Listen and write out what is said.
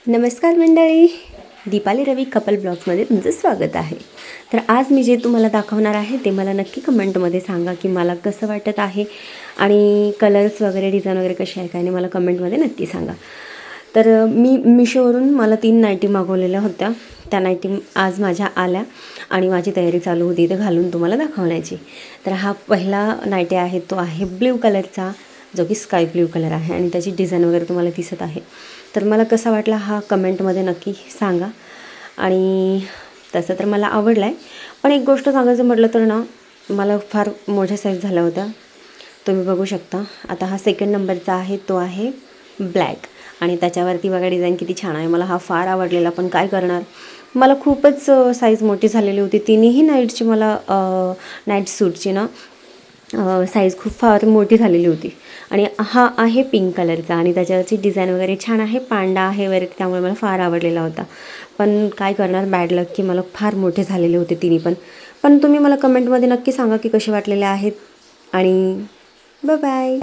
नमस्कार मंडळी, दीपाली रवी कपल ब्लॉग्समध्ये तुमचं स्वागत आहे. तर आज मी जे तुम्हाला दाखवणार आहे ते मला नक्की कमेंटमध्ये सांगा की मला कसं वाटत आहे आणि कलर्स वगैरे डिझाईन वगैरे कशी आहे काय नाही मला कमेंटमध्ये नक्की सांगा. तर मी मिशोवरून मला 3 नाईटी मागवलेल्या होत्या. त्या नाईटी आज माझ्या आल्या आणि माझी तयारी चालू होती ते घालून तुम्हाला दाखवण्याची. तर हा पहिला नाईटी आहे तो आहे ब्ल्यू कलरचा, जो की स्काय ब्ल्यू कलर आहे आणि त्याची डिझाईन वगैरे तुम्हाला दिसत आहे. तर मला कसा वाटला हा कमेंटमध्ये नक्की सांगा. आणि तसं तर मला आवडला आहे, पण एक गोष्ट सांगायचं म्हटलं तर ना, मला फार मोठ्या साईज झाल्या होत्या. तुम्ही बघू शकता. आता हा सेकंड नंबरचा आहे, तो आहे ब्लॅक आणि त्याच्यावरती बघा डिझाईन किती छान आहे. मला हा फार आवडलेला, पण काय करणार, मला खूपच साईज मोठी झालेली होती. तिन्हीही नाईटची मला नाईट सूटची ना साईज खूप फार मोठी झालेली होती. आणि हा आहे पिंक कलरचा आणि त्याच्यावरची डिझाईन वगैरे छान आहे, पांडा आहे वगैरे, त्यामुळे मला फार आवडलेला होता. पण काय करणार, बॅड लक की मला फार मोठे झालेले होते तिन्ही पण. पण तुम्ही मला कमेंटमध्ये नक्की सांगा की कसे वाटलेले आहेत आणि बाय बाय.